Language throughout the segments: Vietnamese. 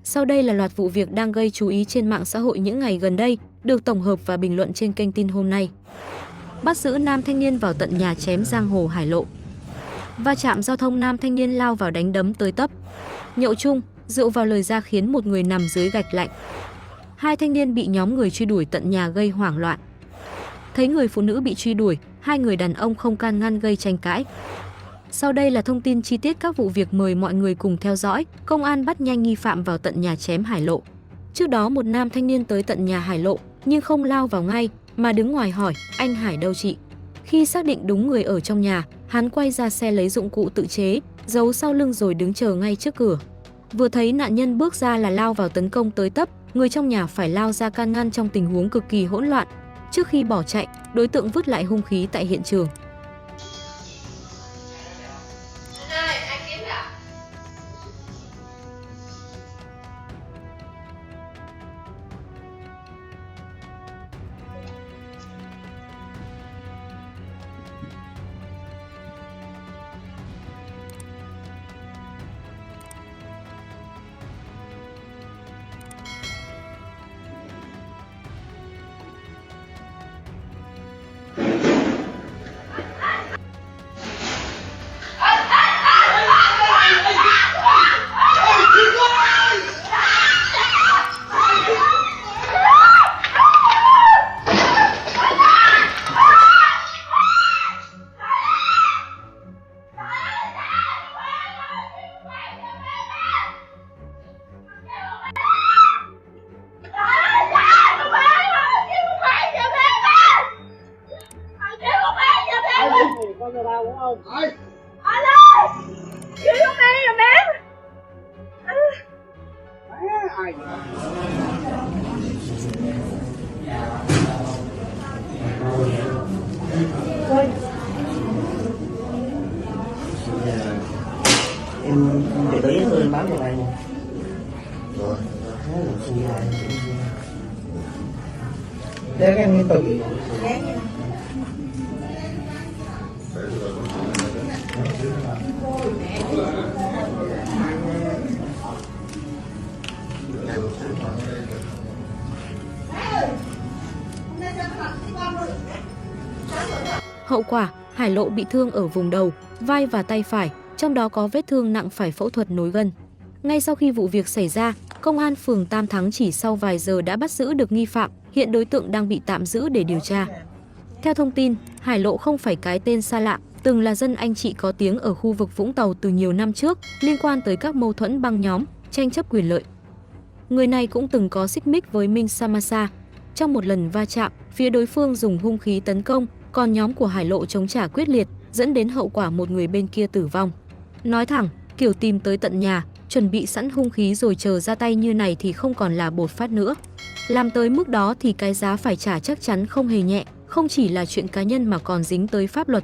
Sau đây là loạt vụ việc đang gây chú ý trên mạng xã hội những ngày gần đây, được tổng hợp và bình luận trên kênh tin hôm nay. Bắt giữ nam thanh niên vào tận nhà chém giang hồ Hải Lộ. Va chạm giao thông, nam thanh niên lao vào đánh đấm tới tấp. Nhậu chung, rượu vào lời ra khiến một người nằm dưới gạch lạnh. Hai thanh niên bị nhóm người truy đuổi tận nhà gây hoảng loạn. Thấy người phụ nữ bị truy đuổi, hai người đàn ông không can ngăn gây tranh cãi. Sau đây là thông tin chi tiết các vụ việc, mời mọi người cùng theo dõi. Công an bắt nhanh nghi phạm vào tận nhà chém Hải Lộ. Trước đó một nam thanh niên tới tận nhà Hải Lộ nhưng không lao vào ngay mà đứng ngoài hỏi: "Anh Hải đâu chị?" Khi xác định đúng người ở trong nhà, hắn quay ra xe lấy dụng cụ tự chế, giấu sau lưng rồi đứng chờ ngay trước cửa. Vừa thấy nạn nhân bước ra là lao vào tấn công tới tấp, người trong nhà phải lao ra can ngăn trong tình huống cực kỳ hỗn loạn. Trước khi bỏ chạy, đối tượng vứt lại hung khí tại hiện trường. Con nhà tao đúng không? Anh ơi! Cứu giúp em rồi mẹ! Ai em để tới tôi em báo cho lại nè. Rồi. Để các em tự Hậu quả, Hải Lộ bị thương ở vùng đầu, vai và tay phải, trong đó có vết thương nặng phải phẫu thuật nối gân. Ngay sau khi vụ việc xảy ra, công an phường Tam Thắng chỉ sau vài giờ đã bắt giữ được nghi phạm, hiện đối tượng đang bị tạm giữ để điều tra. Theo thông tin, Hải Lộ không phải cái tên xa lạ, từng là dân anh chị có tiếng ở khu vực Vũng Tàu từ nhiều năm trước, liên quan tới các mâu thuẫn băng nhóm, tranh chấp quyền lợi. Người này cũng từng có xích mích với Minh Samasa. Trong một lần va chạm, phía đối phương dùng hung khí tấn công, còn nhóm của Hải Lộ chống trả quyết liệt, dẫn đến hậu quả một người bên kia tử vong. Nói thẳng, kiểu tìm tới tận nhà, chuẩn bị sẵn hung khí rồi chờ ra tay như này thì không còn là bột phát nữa. Làm tới mức đó thì cái giá phải trả chắc chắn không hề nhẹ, không chỉ là chuyện cá nhân mà còn dính tới pháp luật.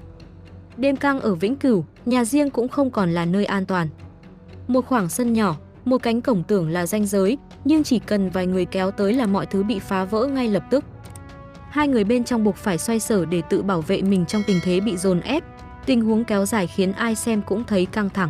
Đêm căng ở Vĩnh Cửu, nhà riêng cũng không còn là nơi an toàn. Một khoảng sân nhỏ, một cánh cổng tưởng là ranh giới, nhưng chỉ cần vài người kéo tới là mọi thứ bị phá vỡ ngay lập tức. Hai người bên trong buộc phải xoay sở để tự bảo vệ mình trong tình thế bị dồn ép. Tình huống kéo dài khiến ai xem cũng thấy căng thẳng.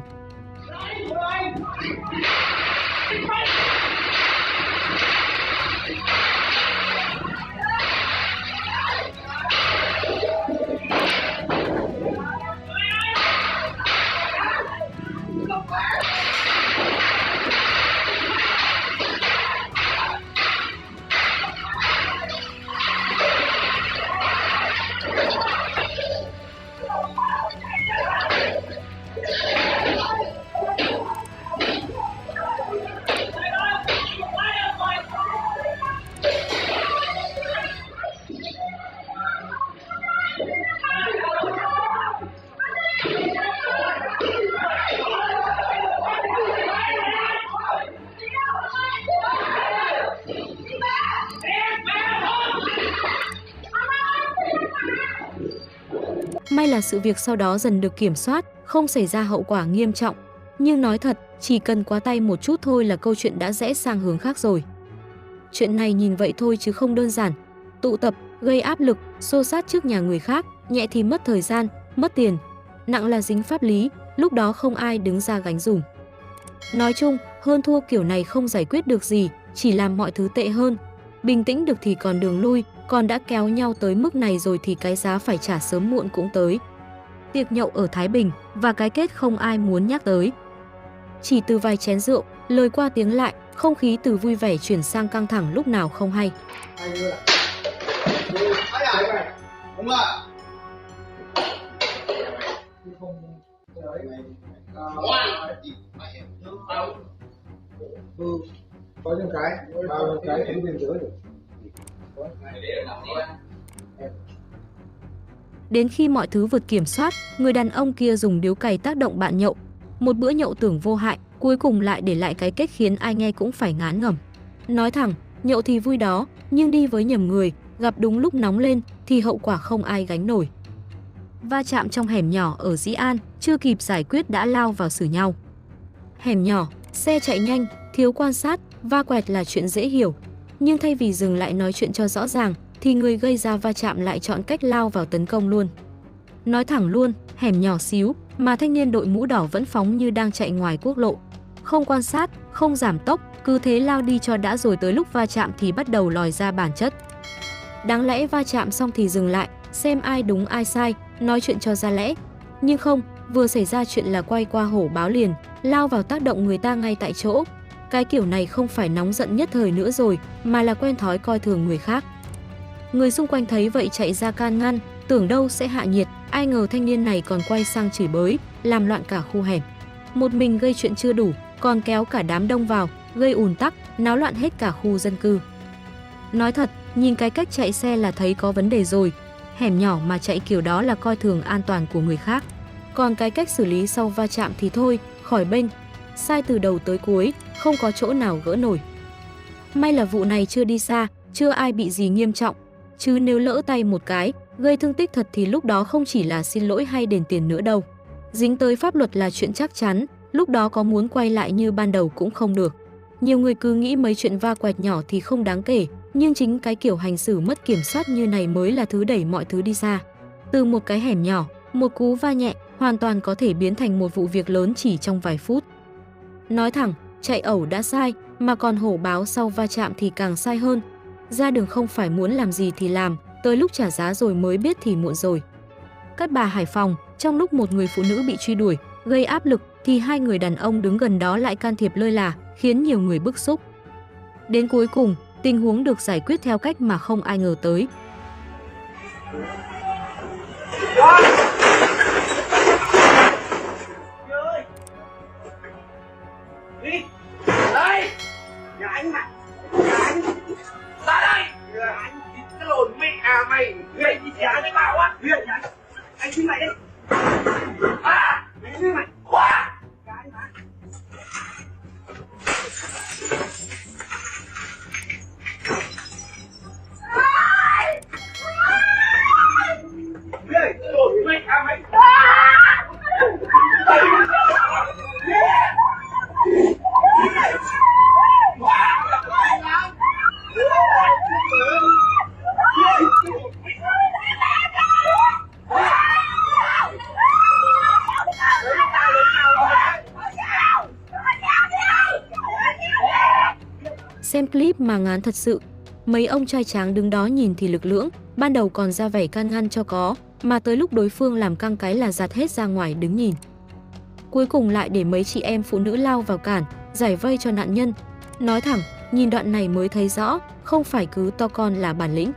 May là sự việc sau đó dần được kiểm soát, không xảy ra hậu quả nghiêm trọng. Nhưng nói thật, chỉ cần quá tay một chút thôi là câu chuyện đã rẽ sang hướng khác rồi. Chuyện này nhìn vậy thôi chứ không đơn giản. Tụ tập, gây áp lực, xô xát trước nhà người khác, nhẹ thì mất thời gian, mất tiền, nặng là dính pháp lý, lúc đó không ai đứng ra gánh dùm. Nói chung, hơn thua kiểu này không giải quyết được gì, chỉ làm mọi thứ tệ hơn. Bình tĩnh được thì còn đường lui, còn đã kéo nhau tới mức này rồi thì cái giá phải trả sớm muộn cũng tới. Tiệc nhậu ở Thái Bình và cái kết không ai muốn nhắc tới. Chỉ từ vài chén rượu, lời qua tiếng lại, không khí từ vui vẻ chuyển sang căng thẳng lúc nào không hay. Có những cái, bao cái cũng bên dưới được. Đến khi mọi thứ vượt kiểm soát, người đàn ông kia dùng điếu cày tác động bạn nhậu. Một bữa nhậu tưởng vô hại, cuối cùng lại để lại cái kết khiến ai nghe cũng phải ngán ngẩm. Nói thẳng, nhậu thì vui đó, nhưng đi với nhầm người, gặp đúng lúc nóng lên thì hậu quả không ai gánh nổi. Va chạm trong hẻm nhỏ ở Dĩ An, chưa kịp giải quyết đã lao vào xử nhau. Hẻm nhỏ, xe chạy nhanh, thiếu quan sát, va quẹt là chuyện dễ hiểu. Nhưng thay vì dừng lại nói chuyện cho rõ ràng, thì người gây ra va chạm lại chọn cách lao vào tấn công luôn. Nói thẳng luôn, hẻm nhỏ xíu mà thanh niên đội mũ đỏ vẫn phóng như đang chạy ngoài quốc lộ. Không quan sát, không giảm tốc, cứ thế lao đi cho đã rồi tới lúc va chạm thì bắt đầu lòi ra bản chất. Đáng lẽ va chạm xong thì dừng lại, xem ai đúng ai sai, nói chuyện cho ra lẽ. Nhưng không, vừa xảy ra chuyện là quay qua hổ báo liền, lao vào tác động người ta ngay tại chỗ. Cái kiểu này không phải nóng giận nhất thời nữa rồi, mà là quen thói coi thường người khác. Người xung quanh thấy vậy chạy ra can ngăn, tưởng đâu sẽ hạ nhiệt, ai ngờ thanh niên này còn quay sang chửi bới, làm loạn cả khu hẻm. Một mình gây chuyện chưa đủ, còn kéo cả đám đông vào, gây ùn tắc, náo loạn hết cả khu dân cư. Nói thật, nhìn cái cách chạy xe là thấy có vấn đề rồi. Hẻm nhỏ mà chạy kiểu đó là coi thường an toàn của người khác. Còn cái cách xử lý sau va chạm thì thôi, khỏi bênh. Sai từ đầu tới cuối, không có chỗ nào gỡ nổi. May là vụ này chưa đi xa, chưa ai bị gì nghiêm trọng. Chứ nếu lỡ tay một cái, gây thương tích thật thì lúc đó không chỉ là xin lỗi hay đền tiền nữa đâu. Dính tới pháp luật là chuyện chắc chắn, lúc đó có muốn quay lại như ban đầu cũng không được. Nhiều người cứ nghĩ mấy chuyện va quẹt nhỏ thì không đáng kể, nhưng chính cái kiểu hành xử mất kiểm soát như này mới là thứ đẩy mọi thứ đi xa. Từ một cái hẻm nhỏ, một cú va nhẹ, hoàn toàn có thể biến thành một vụ việc lớn chỉ trong vài phút. Nói thẳng, chạy ẩu đã sai, mà còn hổ báo sau va chạm thì càng sai hơn. Ra đường không phải muốn làm gì thì làm, tới lúc trả giá rồi mới biết thì muộn rồi. Cát Bà, Hải Phòng, trong lúc một người phụ nữ bị truy đuổi, gây áp lực thì hai người đàn ông đứng gần đó lại can thiệp lơi là, khiến nhiều người bức xúc. Đến cuối cùng, tình huống được giải quyết theo cách mà không ai ngờ tới. Đây! Nhà anh mà! Nhà anh! Ra đây! Nhà anh! Cái lồn mẹ à mày! Gây gì nhà anh bảo á! Nhà anh! Anh xin mày đi! À! Anh xin mày! Quá! Nhà anh mà! Cái lồn mẹ à mày! Xem clip mà ngán thật sự. Mấy ông trai tráng đứng đó nhìn thì lực lưỡng, ban đầu còn ra vẻ can ngăn cho có, mà tới lúc đối phương làm căng cái là giạt hết ra ngoài đứng nhìn. Cuối cùng lại để mấy chị em phụ nữ lao vào cản, giải vây cho nạn nhân. Nói thẳng, nhìn đoạn này mới thấy rõ, không phải cứ to con là bản lĩnh.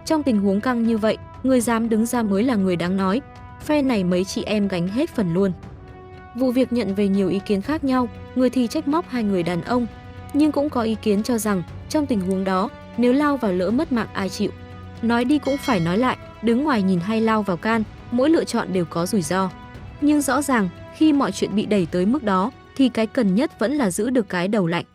Trong tình huống căng như vậy, người dám đứng ra mới là người đáng nói. Phe này mấy chị em gánh hết phần luôn. Vụ việc nhận về nhiều ý kiến khác nhau, người thì trách móc hai người đàn ông, nhưng cũng có ý kiến cho rằng trong tình huống đó, nếu lao vào lỡ mất mạng ai chịu. Nói đi cũng phải nói lại, đứng ngoài nhìn hay lao vào can, mỗi lựa chọn đều có rủi ro. Nhưng rõ ràng, khi mọi chuyện bị đẩy tới mức đó, thì cái cần nhất vẫn là giữ được cái đầu lạnh.